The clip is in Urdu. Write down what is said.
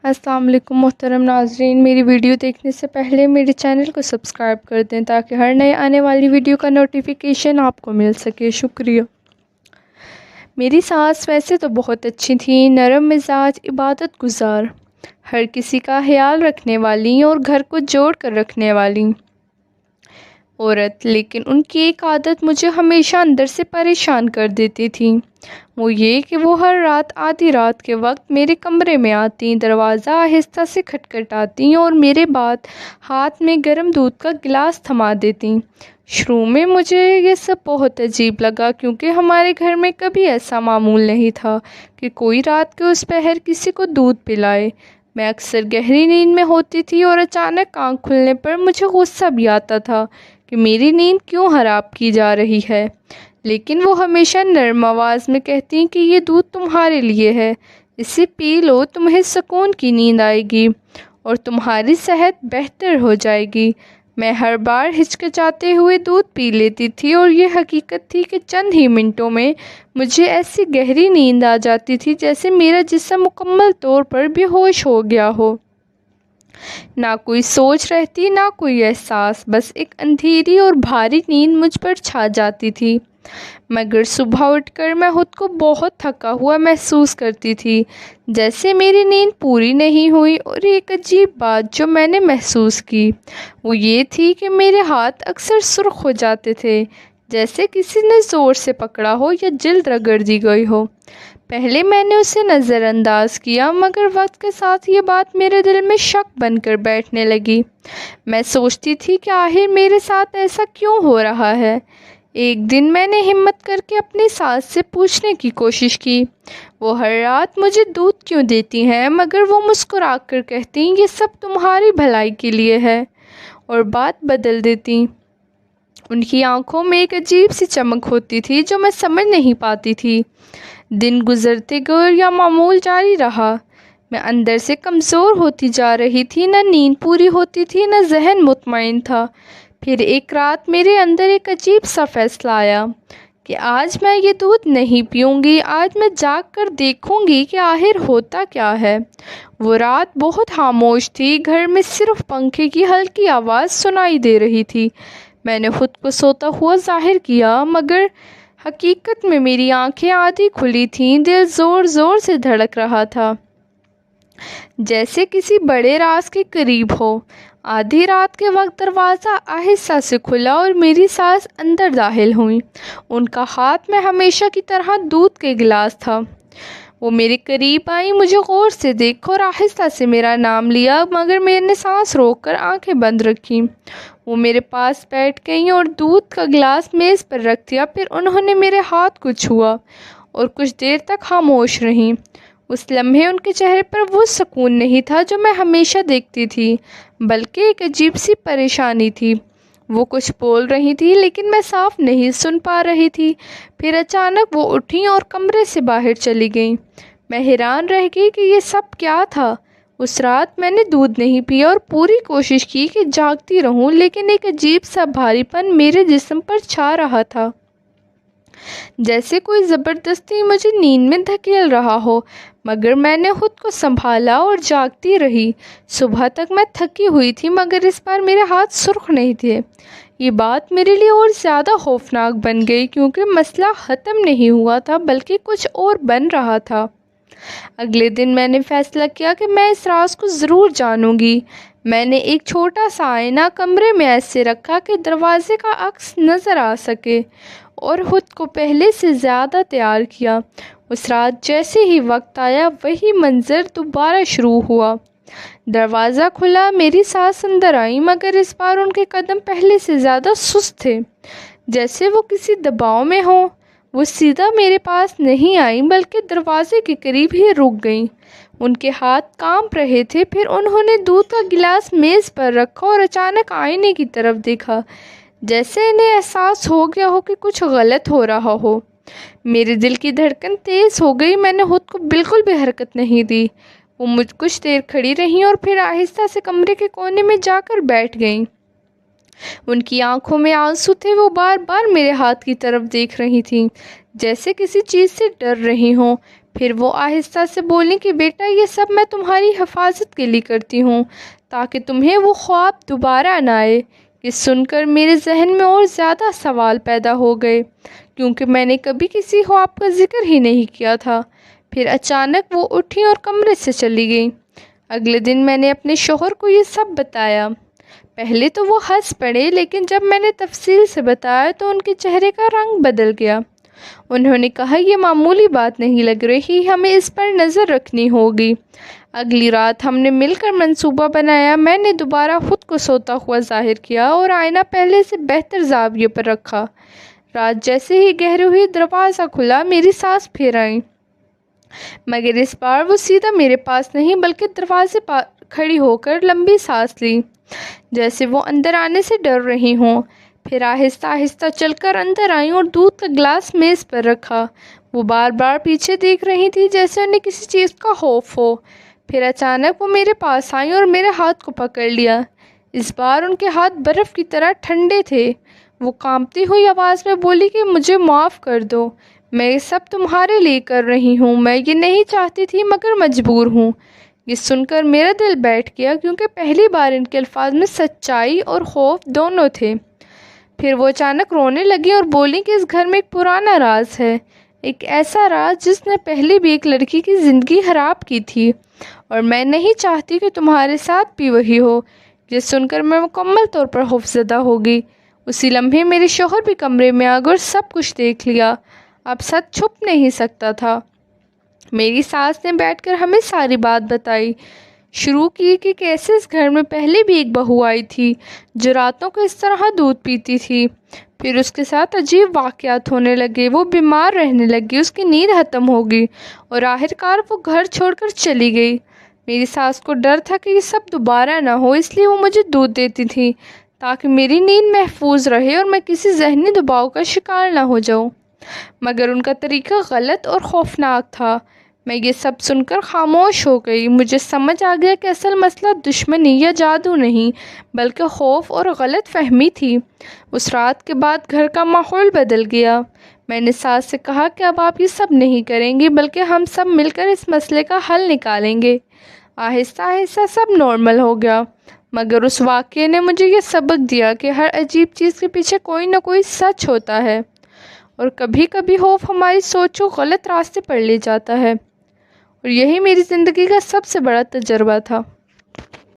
السلام علیکم محترم ناظرین، میری ویڈیو دیکھنے سے پہلے میرے چینل کو سبسکرائب کر دیں تاکہ ہر نئے آنے والی ویڈیو کا نوٹیفیکیشن آپ کو مل سکے۔ شکریہ۔ میری ساس ویسے تو بہت اچھی تھیں، نرم مزاج، عبادت گزار، ہر کسی کا خیال رکھنے والی اور گھر کو جوڑ کر رکھنے والی عورت، لیکن ان کی ایک عادت مجھے ہمیشہ اندر سے پریشان کر دیتی تھی۔ وہ یہ کہ وہ ہر رات آدھی رات کے وقت میرے کمرے میں آتی، دروازہ آہستہ سے کھٹکھٹاتی اور میرے بعد ہاتھ میں گرم دودھ کا گلاس تھما دیتی۔ شروع میں مجھے یہ سب بہت عجیب لگا کیونکہ ہمارے گھر میں کبھی ایسا معمول نہیں تھا کہ کوئی رات کے اس پہر کسی کو دودھ پلائے۔ میں اکثر گہری نیند میں ہوتی تھی اور اچانک آنکھ کھلنے پر مجھے غصہ بھی آتا تھا کہ میری نیند کیوں خراب کی جا رہی ہے، لیکن وہ ہمیشہ نرم آواز میں کہتی کہ یہ دودھ تمہارے لیے ہے، اسے پی لو، تمہیں سکون کی نیند آئے گی اور تمہاری صحت بہتر ہو جائے گی۔ میں ہر بار ہچکچاتے ہوئے دودھ پی لیتی تھی اور یہ حقیقت تھی کہ چند ہی منٹوں میں مجھے ایسی گہری نیند آ جاتی تھی جیسے میرا جسم مکمل طور پر بے ہوش ہو گیا ہو۔ نہ کوئی سوچ رہتی، نہ کوئی احساس، بس ایک اندھیری اور بھاری نیند مجھ پر چھا جاتی تھی۔ مگر صبح اٹھ کر میں خود کو بہت تھکا ہوا محسوس کرتی تھی، جیسے میری نیند پوری نہیں ہوئی۔ اور ایک عجیب بات جو میں نے محسوس کی وہ یہ تھی کہ میرے ہاتھ اکثر سرخ ہو جاتے تھے، جیسے کسی نے زور سے پکڑا ہو یا جلد رگڑ دی گئی ہو۔ پہلے میں نے اسے نظر انداز کیا، مگر وقت کے ساتھ یہ بات میرے دل میں شک بن کر بیٹھنے لگی۔ میں سوچتی تھی کہ آخر میرے ساتھ ایسا کیوں ہو رہا ہے۔ ایک دن میں نے ہمت کر کے اپنی ساس سے پوچھنے کی کوشش کی، وہ ہر رات مجھے دودھ کیوں دیتی ہیں، مگر وہ مسکرا کر کہتی یہ سب تمہاری بھلائی کے لیے ہے، اور بات بدل دیتی۔ ان کی آنکھوں میں ایک عجیب سی چمک ہوتی تھی جو میں سمجھ نہیں پاتی تھی۔ دن گزرتے گئے یا معمول جاری رہا، میں اندر سے کمزور ہوتی جا رہی تھی، نہ نیند پوری ہوتی تھی، نہ ذہن مطمئن تھا۔ پھر ایک رات میرے اندر ایک عجیب سا فیصلہ آیا کہ آج میں یہ دودھ نہیں پیوں گی، آج میں جاگ کر دیکھوں گی کہ آخر ہوتا کیا ہے۔ وہ رات بہت خاموش تھی، گھر میں صرف پنکھے کی ہلکی آواز سنائی دے رہی تھی۔ میں نے خود کو سوتا ہوا ظاہر کیا، مگر حقیقت میں میری آنکھیں آدھی کھلی تھیں، دل زور زور سے دھڑک رہا تھا، جیسے کسی بڑے راز کے قریب ہو۔ آدھی رات کے وقت دروازہ آہستہ سے کھلا اور میری ساس اندر داخل ہوئی۔ ان کا ہاتھ میں ہمیشہ کی طرح دودھ کے گلاس تھا۔ وہ میرے قریب آئی، مجھے غور سے دیکھا اور آہستہ سے میرا نام لیا، مگر میں نے سانس روک کر آنکھیں بند رکھیں۔ وہ میرے پاس بیٹھ گئیں اور دودھ کا گلاس میز پر رکھ دیا، پھر انہوں نے میرے ہاتھ کو چھوا اور کچھ دیر تک خاموش رہیں۔ اس لمحے ان کے چہرے پر وہ سکون نہیں تھا جو میں ہمیشہ دیکھتی تھی، بلکہ ایک عجیب سی پریشانی تھی۔ وہ کچھ بول رہی تھی لیکن میں صاف نہیں سن پا رہی تھی۔ پھر اچانک وہ اٹھیں اور کمرے سے باہر چلی گئیں۔ میں حیران رہ گئی کہ یہ سب کیا تھا۔ اس رات میں نے دودھ نہیں پیا اور پوری کوشش کی کہ جاگتی رہوں، لیکن ایک عجیب سا بھاری پن میرے جسم پر چھا رہا تھا، جیسے کوئی زبردستی مجھے نیند میں دھکیل رہا ہو۔ مگر میں نے خود کو سنبھالا اور جاگتی رہی۔ صبح تک میں تھکی ہوئی تھی، مگر اس بار میرے ہاتھ سرخ نہیں تھے۔ یہ بات میرے لیے اور زیادہ خوفناک بن گئی کیونکہ مسئلہ ختم نہیں ہوا تھا بلکہ کچھ اور بن رہا تھا۔ اگلے دن میں نے فیصلہ کیا کہ میں اس راز کو ضرور جانوں گی۔ میں نے ایک چھوٹا سا آئینہ کمرے میں ایسے رکھا کہ دروازے کا عکس نظر آ سکے اور خود کو پہلے سے زیادہ تیار کیا۔ اس رات جیسے ہی وقت آیا وہی منظر دوبارہ شروع ہوا۔ دروازہ کھلا، میری ساس اندر آئی، مگر اس بار ان کے قدم پہلے سے زیادہ سست تھے، جیسے وہ کسی دباؤ میں ہوں۔ وہ سیدھا میرے پاس نہیں آئی بلکہ دروازے کے قریب ہی رک گئیں۔ ان کے ہاتھ کانپ رہے تھے۔ پھر انہوں نے دودھ کا گلاس میز پر رکھا اور اچانک آئینے کی طرف دیکھا، جیسے انہیں احساس ہو گیا ہو کہ کچھ غلط ہو رہا ہو۔ میرے دل کی دھڑکن تیز ہو گئی، میں نے خود کو بالکل بھی حرکت نہیں دی۔ وہ کچھ دیر کھڑی رہیں اور پھر آہستہ سے کمرے کے کونے میں جا کر بیٹھ گئیں۔ ان کی آنکھوں میں آنسو تھے، وہ بار بار میرے ہاتھ کی طرف دیکھ رہی تھیں، جیسے کسی چیز سے ڈر رہی ہوں۔ پھر وہ آہستہ سے بولی کہ بیٹا یہ سب میں تمہاری حفاظت کے لیے کرتی ہوں تاکہ تمہیں وہ خواب دوبارہ نہ آئے۔ یہ سن کر میرے ذہن میں اور زیادہ سوال پیدا ہو گئے کیونکہ میں نے کبھی کسی خواب کا ذکر ہی نہیں کیا تھا۔ پھر اچانک وہ اٹھی اور کمرے سے چلی گئی۔ اگلے دن میں نے اپنے شوہر کو یہ سب بتایا۔ پہلے تو وہ ہنس پڑے لیکن جب میں نے تفصیل سے بتایا تو ان کے چہرے کا رنگ بدل گیا۔ انہوں نے کہا یہ معمولی بات نہیں لگ رہی، ہمیں اس پر نظر رکھنی ہوگی۔ اگلی رات ہم نے مل کر منصوبہ بنایا۔ میں نے دوبارہ خود کو سوتا ہوا ظاہر کیا اور آئینہ پہلے سے بہتر زاویے پر رکھا۔ رات جیسے ہی گہری ہوئی دروازہ کھلا، میری ساس پھر آئیں، مگر اس بار وہ سیدھا میرے پاس نہیں بلکہ دروازے پر کھڑی ہو کر لمبی سانس لی جیسے وہ اندر آنے سے ڈر رہی ہوں۔ پھر آہستہ آہستہ چل کر اندر آئیں اور دودھ کا گلاس میز پر رکھا۔ وہ بار بار پیچھے دیکھ رہی تھی جیسے انہیں کسی چیز کا خوف ہو۔ پھر اچانک وہ میرے پاس آئیں اور میرے ہاتھ کو پکڑ لیا۔ اس بار ان کے ہاتھ برف کی طرح ٹھنڈے تھے۔ وہ کانپتی ہوئی آواز میں بولی کہ مجھے معاف کر دو، میں یہ سب تمہارے لیے کر رہی ہوں، میں یہ نہیں چاہتی تھی مگر مجبور ہوں۔ یہ سن کر میرا دل بیٹھ گیا کیونکہ پہلی بار ان کے الفاظ میں سچائی اور خوف دونوں تھے۔ پھر وہ اچانک رونے لگی اور بولی کہ اس گھر میں ایک پرانا راز ہے، ایک ایسا راز جس نے پہلے بھی ایک لڑکی کی زندگی خراب کی تھی، اور میں نہیں چاہتی کہ تمہارے ساتھ بھی وہی ہو۔ یہ سن کر میں مکمل طور پر خوفزدہ ہو گئی۔ اسی لمحے میرے شوہر بھی کمرے میں آ گئے اور سب کچھ دیکھ لیا۔ اب سچ چھپ نہیں سکتا تھا۔ میری ساس نے بیٹھ کر ہمیں ساری بات بتائی، شروع کی کہ کیسے اس گھر میں پہلے بھی ایک بہو آئی تھی جو راتوں کو اس طرح دودھ پیتی تھی۔ پھر اس کے ساتھ عجیب واقعات ہونے لگے، وہ بیمار رہنے لگی، اس کی نیند ختم ہو گئی اور آخرکار وہ گھر چھوڑ کر چلی گئی۔ میری ساس کو ڈر تھا کہ یہ سب دوبارہ نہ ہو، اس لیے وہ مجھے دودھ دیتی تھی تاکہ میری نیند محفوظ رہے اور میں کسی ذہنی دباؤ کا شکار نہ ہو جاؤں، مگر ان کا طریقہ غلط اور خوفناک تھا۔ میں یہ سب سن کر خاموش ہو گئی۔ مجھے سمجھ آ گیا کہ اصل مسئلہ دشمنی یا جادو نہیں بلکہ خوف اور غلط فہمی تھی۔ اس رات کے بعد گھر کا ماحول بدل گیا۔ میں نے ساس سے کہا کہ اب آپ یہ سب نہیں کریں گی بلکہ ہم سب مل کر اس مسئلے کا حل نکالیں گے۔ آہستہ آہستہ سب نارمل ہو گیا، مگر اس واقعے نے مجھے یہ سبق دیا کہ ہر عجیب چیز کے پیچھے کوئی نہ کوئی سچ ہوتا ہے، اور کبھی کبھی خوف ہماری سوچ کو غلط راستے پر لے جاتا ہے، اور یہی میری زندگی کا سب سے بڑا تجربہ تھا۔